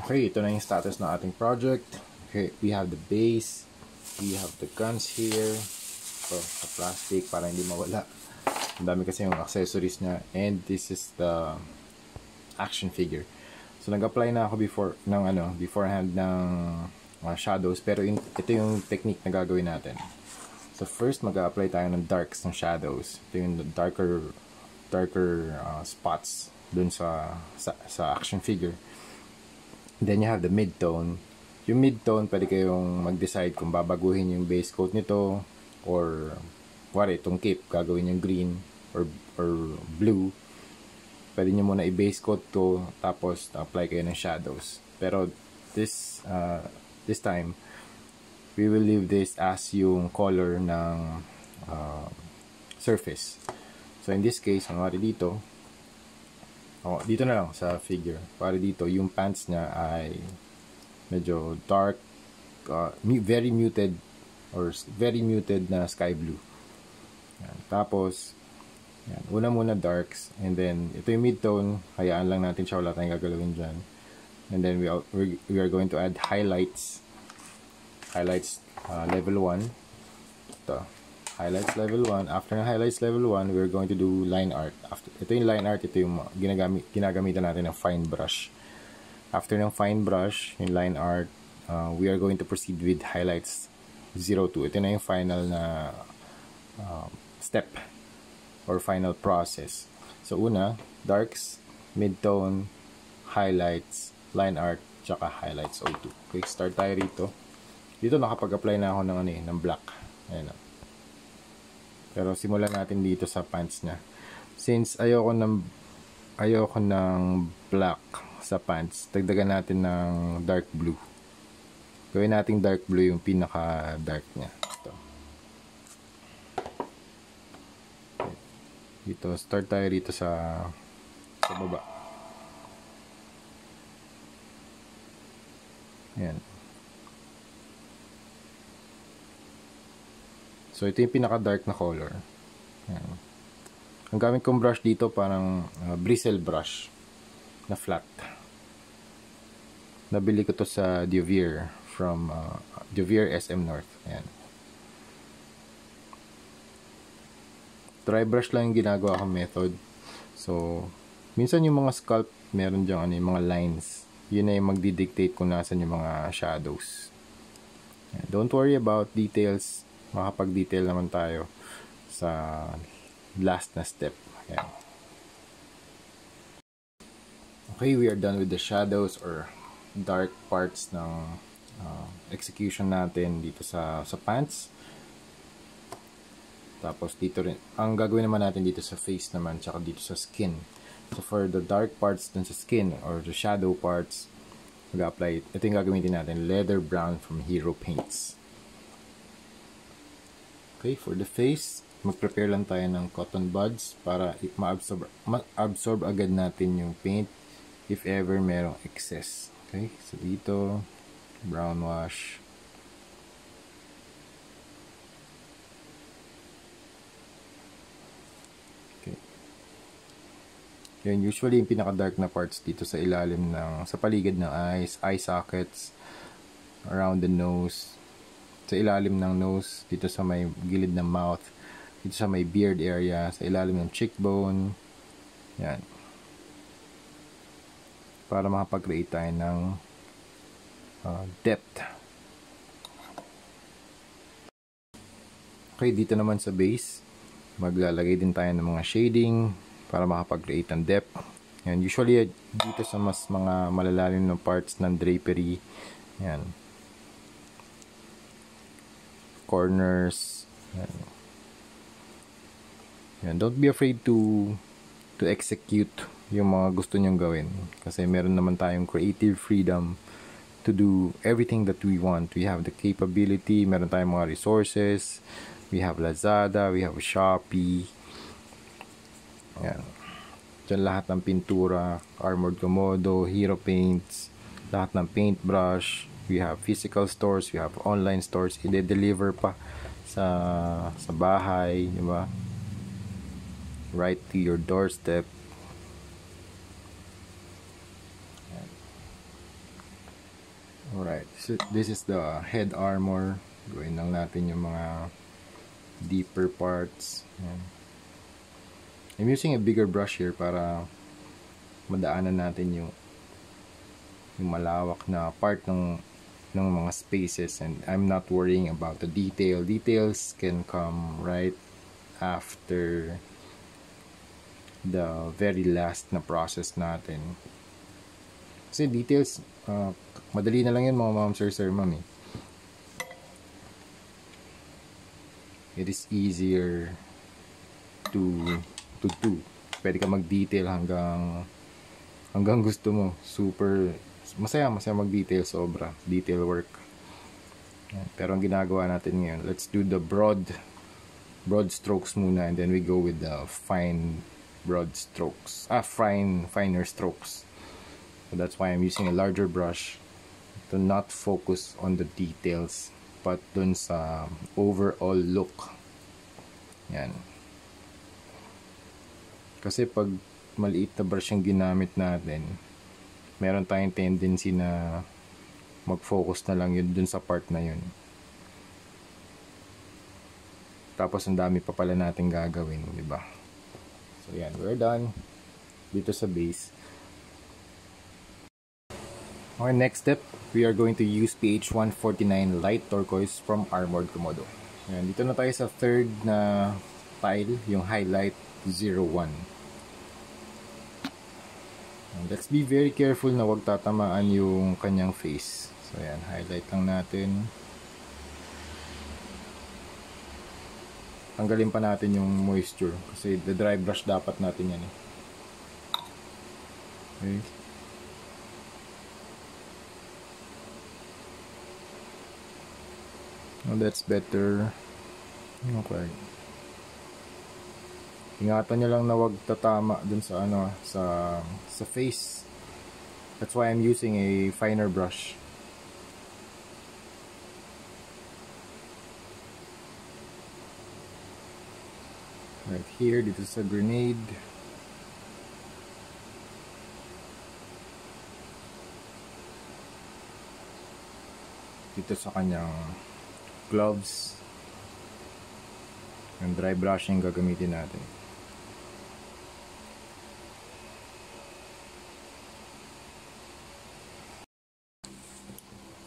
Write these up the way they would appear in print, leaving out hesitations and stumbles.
Okay, ito na yung status ng ating project. Okay, we have the base, we have the guns here, sa plastic para hindi mawala. Ang dami kasi yung accessories niya, and this is the action figure. So nag-apply na ako beforehand ng shadows, pero ito yung technique na gagawin natin. So first mag-apply tayo ng darks ng shadows. Ito yung darker spots dun sa action figure. Then you have the mid-tone. Yung mid-tone, pwede kayong mag-decide kung babaguhin yung base coat nito, or itong cape, gagawin yung green or blue. Pwede nyo muna i-base coat to, tapos apply kayo ng shadows. Pero this time, we will leave this as yung color ng surface. So in this case, dito na lang sa figure. Para dito, yung pants niya ay medyo dark, very muted na sky blue. Yan. Tapos, yan. Una muna darks, and then ito yung mid-tone, hayaan lang natin siya, wala tayong gagalawin dyan. And then we are going to add highlights level 1. Ito. Highlights level 1. After ng highlights level 1, we're going to do line art. Ito yung line art, ito yung ginagamitan natin ng fine brush. After ng fine brush, yung line art, we are going to proceed with highlights 02. Ito na yung final na step or final process. So una, darks, mid-tone, highlights, line art, tsaka highlights 02. Okay, start tayo rito. Dito nakapag-apply na ako ng black. Ayan. Pero simulan natin dito sa pants niya. Since ayoko ng black sa pants, dagdagan natin ng dark blue. Gawin nating dark blue yung pinaka-dark niya. Ito. Dito, start tayo dito sa baba. Ayan. So, ito yung pinaka-dark na color. Ayan. Ang gamit kong brush dito, parang bristle brush na flat. Nabili ko to sa Duvier from Duvier SM North. Ayan. Dry brush lang yung ginagawa kong method. So, minsan yung mga sculpt, meron dyan yung mga lines. Yun na yung magdidictate kung nasan yung mga shadows. Ayan. Don't worry about details. Makapag-detail naman tayo sa last na step. Ayan. Okay, we are done with the shadows or dark parts ng execution natin dito sa pants. Tapos dito rin, ang gagawin naman natin dito sa face naman, tsaka dito sa skin. So for the dark parts dun sa skin or the shadow parts, mag-apply, ito yung gagamitin natin, leather brown from Hero Paints. Okay, for the face, mag-prepare lang tayo ng cotton buds para ma-absorb agad natin yung paint if ever merong excess. Okay, so dito, brown wash. Okay. Yan, usually yung pinaka-dark na parts dito sa ilalim sa paligid ng eyes, eye sockets, around the nose, sa ilalim ng nose, dito sa may gilid ng mouth, dito sa may beard area, sa ilalim ng cheekbone. Yan. Para makapag-create tayo ng depth. Okay, dito naman sa base, maglalagay din tayo ng mga shading para makapag-create ng depth. Yan. Usually, dito sa mga malalalim na parts ng drapery, yan, corners. Yan. Don't be afraid to execute yung mga gusto nyong gawin, kasi meron naman tayong creative freedom to do everything that we want. We have the capability, meron tayong mga resources, we have Lazada, we have Shopee. Yan. Diyan lahat ng pintura, Armored Komodo, Hero Paints, lahat ng paintbrush. We have physical stores, we have online stores, i-deliver pa sa bahay, di ba? Right to your doorstep. Alright, this is the head armor. Gawin lang natin yung mga deeper parts. Ayan. I'm using a bigger brush here para madaanan natin yung malawak na part ng mga spaces, and I'm not worrying about the details can come right after the very last na process natin, kasi details madali na lang yun mga ma'am, sir, ma'am. It is easier to do. Pwede ka mag-detail hanggang gusto mo. Super masaya mag-detail, sobra detail work. Pero ang ginagawa natin ngayon, let's do the broad strokes muna, and then we go with the finer strokes. So that's why I'm using a larger brush to not focus on the details but dun sa overall look. Yan. Kasi pag maliit na brush yung ginamit natin, meron tayong tendency na mag-focus na lang yun dun sa part na yun. Tapos ang dami pa pala natin gagawin, di ba? So yan, we're done dito sa base. Our next step, we are going to use PH149 Light Turquoise from Armored Komodo. Yan, dito na tayo sa third na tile, yung Highlight 01. Let's be very careful na wag tatamaan yung kanyang face. So yan, highlight lang natin. Tanggalin pa natin yung moisture kasi the dry brush dapat natin yan. Okay. Oh, that's better. Okay. Ingatan nyo lang na wag tatama dun sa sa face. That's why I'm using a finer brush. Right here, dito sa grenade. Dito sa kanyang gloves. Yung dry brushing gagamitin natin.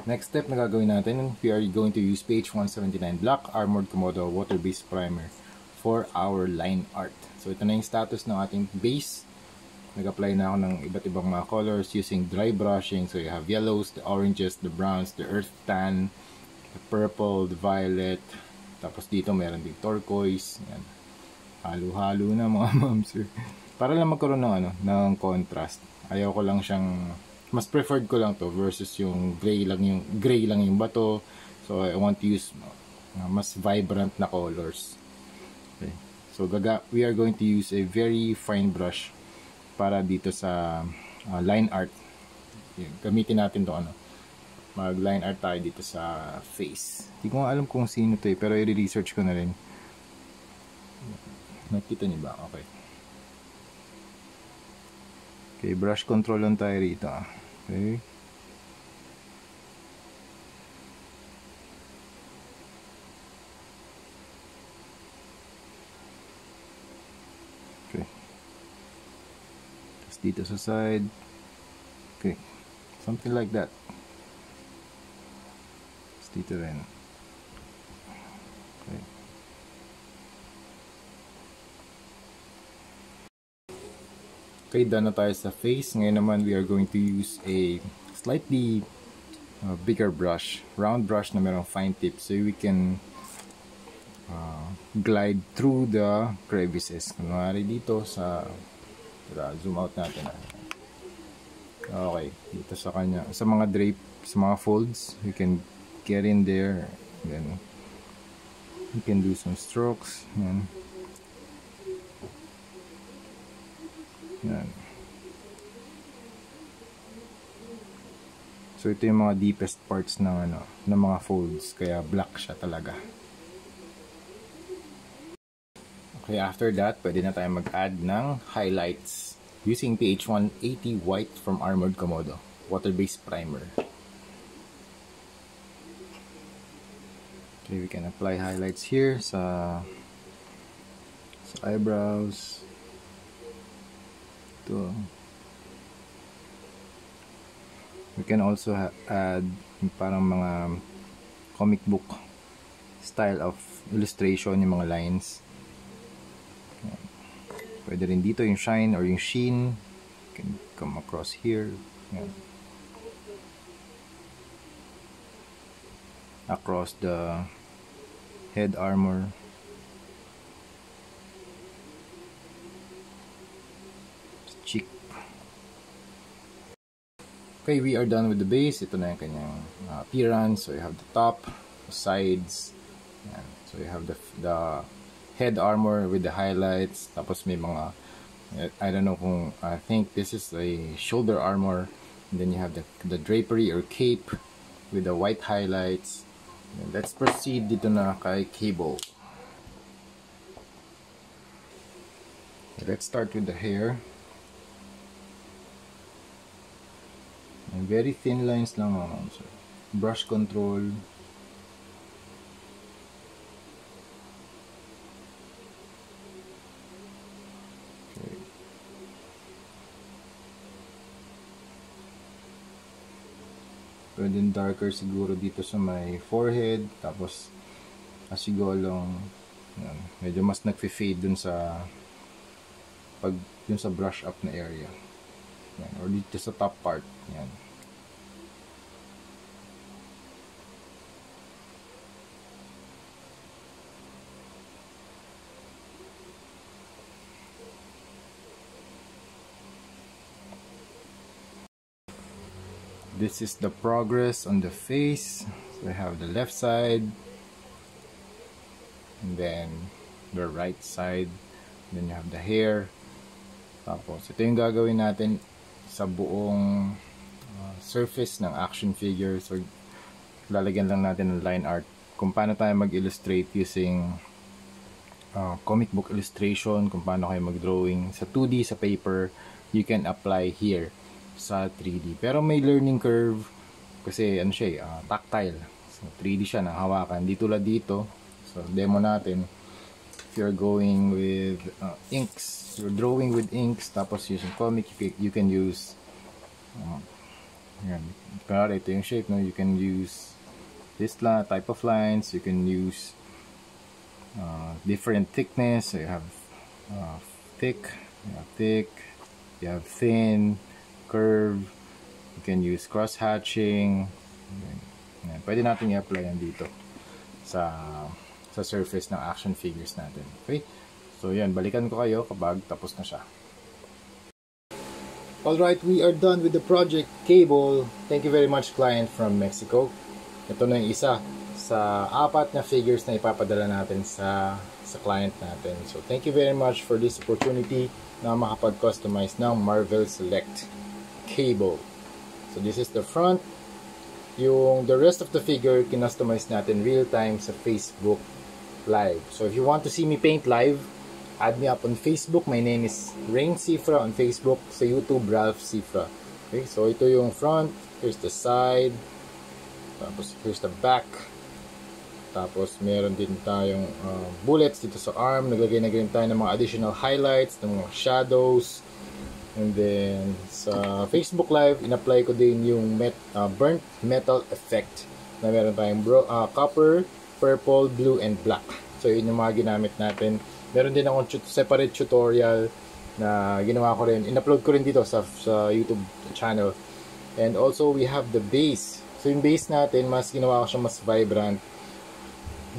Next step na gagawin natin, we are going to use PH179 Black Armored Komodo Water-Based Primer for our line art. So ito na yung status ng ating base. Nag-apply na ako ng iba't ibang mga colors using dry brushing. So you have yellows, the oranges, the browns, the earth tan, the purple, the violet. Tapos dito meron din turquoise. Yan. Halo-halo na mga moms. Para lang magkaroon ng ng contrast. Ayaw ko lang siyang, mas preferred ko lang to versus yung gray lang yung bato. So I want to use mas vibrant na colors. Okay. So we are going to use a very fine brush para dito sa line art. Gamitin natin to mag line art tayo dito sa face. Hindi ko alam kung sino to pero i-research ko na rin. Nakita niyo ba? Okay. Okay, brush control lang tayo rito. Okay. Okay. Tapos dito sa side. Okay. Something like that. Tapos dito rin. Okay. Okay, done na tayo sa face. Ngayon naman, we are going to use a slightly bigger brush. Round brush na merong fine tip. So we can glide through the crevices. Kunwari dito sa... zoom out natin. Okay, dito sa kanya. Sa mga drape, sa mga folds, you can get in there. Then, you can do some strokes. Yan. Yan. So ito yung mga deepest parts ng ng mga folds, kaya black siya talaga. Okay, after that, pwede na tayo mag-add ng highlights using PH180 White from Armored Komodo water-based primer. Okay, we can apply highlights here sa eyebrows. Ito. We can also add parang mga comic book style of illustration, yung mga lines. Pwede rin dito yung shine or yung sheen. You can come across here. Yan. Across the head armor. Cheek. Okay, we are done with the base. Ito na yung kanyang appearance. So you have the top, the sides. Yan. So you have the head armor with the highlights. Tapos may mga, I don't know kung, I think this is a shoulder armor. And then you have the drapery or cape with the white highlights. And let's proceed dito na kay Cable. Let's start with the hair. And very thin lines lang naman. So, brush control. Okay. Pwedeng darker siguro dito sa my forehead. Tapos, as you go along, yan, medyo mas nagfe-fade dun sa dun sa brush up na area. Yan, or dito sa top part. Yan. This is the progress on the face. So we have the left side, and then the right side, then you have the hair. Tapos ito yung gagawin natin sa buong surface ng action figure. So lalagyan lang natin ng line art kung paano tayo mag-illustrate using comic book illustration, kung paano kayo mag-drawing sa 2D sa paper, you can apply here sa 3D. Pero may learning curve kasi ano siya, tactile. So 3D siya, hawakan. Di tulad dito. So demo natin. If you're going with inks, you're drawing with inks, tapos using comic, you can use yan. Pero ito yung shape, no? You can use this type of lines. You can use different thickness. So you have thick, you have thin, curve. You can use cross hatching. Yan. Pwede natin i-apply yan dito sa surface ng action figures natin. Okay? So yan, balikan ko kayo kapag tapos na siya. Alright, we are done with the project Cable. Thank you very much, client from Mexico. Ito na yung isa sa 4 na figures na ipapadala natin sa client natin. So thank you very much for this opportunity na makapag-customize ng Marvel Select Cable. So this is the front. The rest of the figure kinostomize natin real time sa Facebook Live. So if you want to see me paint live, add me up on Facebook. My name is Rain Cifra on Facebook. Sa YouTube, Ralph Cifra. Okay, so ito yung front. Here's the side. Tapos here's the back. Tapos meron din tayong bullets dito sa arm. Naglagay na rin tayo ng mga additional highlights, ng mga shadows. And then sa Facebook Live, in-apply ko din yung burnt metal effect na meron tayong copper, purple, blue, and black. So yun yung mga ginamit natin. Meron din akong separate tutorial na ginawa ko rin. In-upload ko rin dito sa YouTube channel. And also we have the base. So yung base natin, mas ginawa ko siya mas vibrant.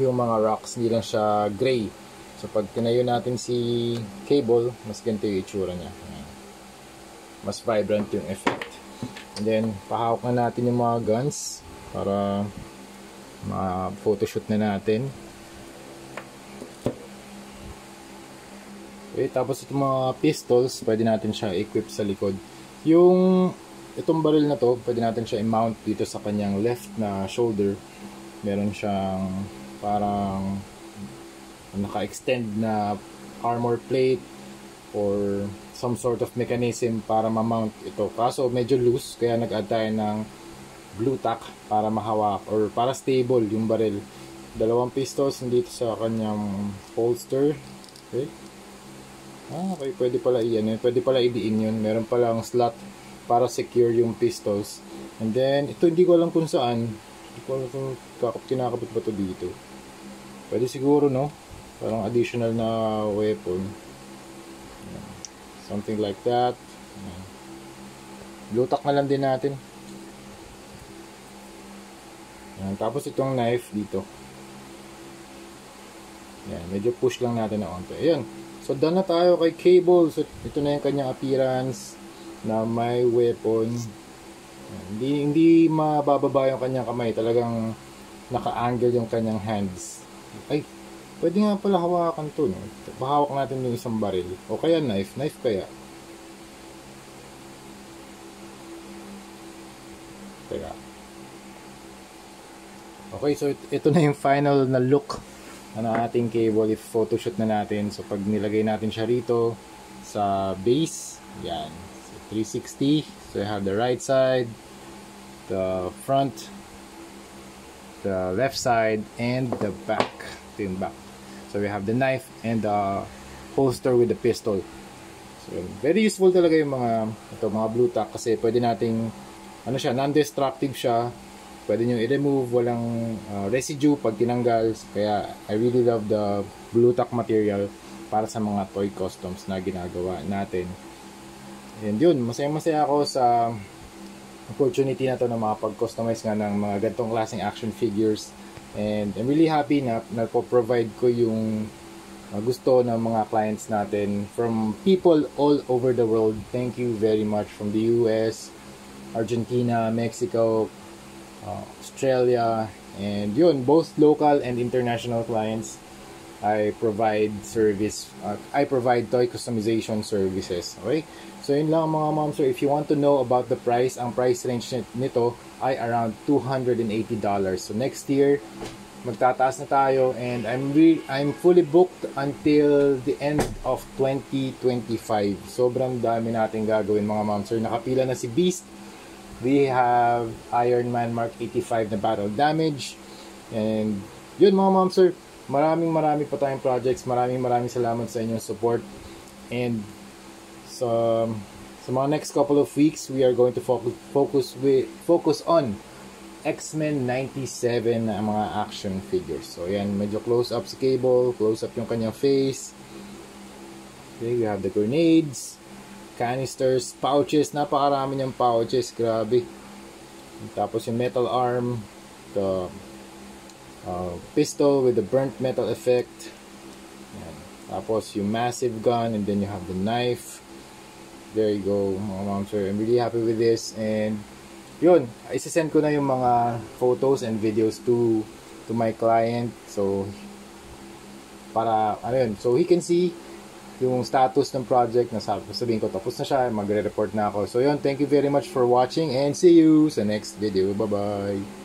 Yung mga rocks, hindi lang siya gray. So pag tinayo natin si Cable, mas ganito yung itsura niya. Mas vibrant yung effect. And then pahawak na natin yung mga guns para ma-photoshoot na natin. Okay, tapos itong mga pistols, pwede natin siya equip sa likod. Itong baril na to, pwede natin siya i-mount dito sa kanyang left na shoulder. Meron siyang parang naka-extend na armor plate or some sort of mechanism para ma-mount ito. Kaso medyo loose, kaya nag-add tayo ng glue tack para mahawak or para stable yung baril. Dalawang pistols dito sa kanyang holster. Okay. Okay, pwede pala iyan, pwede pala idiin yun. Meron palang slot para secure yung pistols. And then, ito hindi ko alam kung saan. Hindi ko alam kung kinakabit ba ito dito. Pwede siguro, no? Parang additional na weapon. Something like that. Lutak na lang din natin. Yan. Tapos itong knife dito. Yan, medyo push lang natin na onte. Ayan. So, done na tayo kay Cable. So, ito na yung kanyang appearance na may weapon. Hindi mabababa yung kanyang kamay. Talagang naka-angle yung kanyang hands. Ay, pwede nga pala hawakan to, no? Bahawak natin yung isang baril. O kaya knife. Knife kaya. Teka. Okay, so ito na yung final na look ng ating Cable. If photoshoot na natin. So, pag nilagay natin siya rito sa base, yan. So, 360. So, you have the right side, the front, the left side, and the back. Ito yung back. So, we have the knife and the holster with the pistol. So, very useful talaga yung mga blue tack kasi pwede nating, ano siya, non-destructive siya. Pwede nyo i-remove, walang residue pag tinanggal. Kaya I really love the blue tack material para sa mga toy customs na ginagawa natin. And yun, masaya-masaya ako sa opportunity na to na makapag-customize nga ng mga ganitong klaseng action figures. And I'm really happy na po-provide ko yung gusto ng mga clients natin from people all over the world. Thank you very much from the US, Argentina, Mexico, Australia, and yun, both local and international clients. I provide toy customization services. Okay? So yun lang mga moms. So if you want to know about the price, ang price range nito ay around $280. So next year, magtataas na tayo, and I'm fully booked until the end of 2025. Sobrang dami natin gagawin mga moms. So nakapila na si Beast. We have Iron Man Mark 85 na battle damage. And yun mga mom sir, maraming pa tayong projects. Maraming salamat sa inyong support. And sa mga next couple of weeks, we are going to focus on X-Men 97 na mga action figures. So yan, medyo close up si Cable, close up yung kanyang face. Okay, we have the grenades, canisters, pouches, napakarami niyang pouches, grabe. Tapos yung metal arm, the pistol with the burnt metal effect. Yan. Tapos yung massive gun, and then you have the knife. There you go mga mom sir, I'm really happy with this. And yun, isasend ko na yung mga photos and videos to my client, so para ano yun, so he can see yung status ng project. Sabihin ko tapos na siya, magre-report na ako. So yun, thank you very much for watching, and see you sa next video. Bye bye.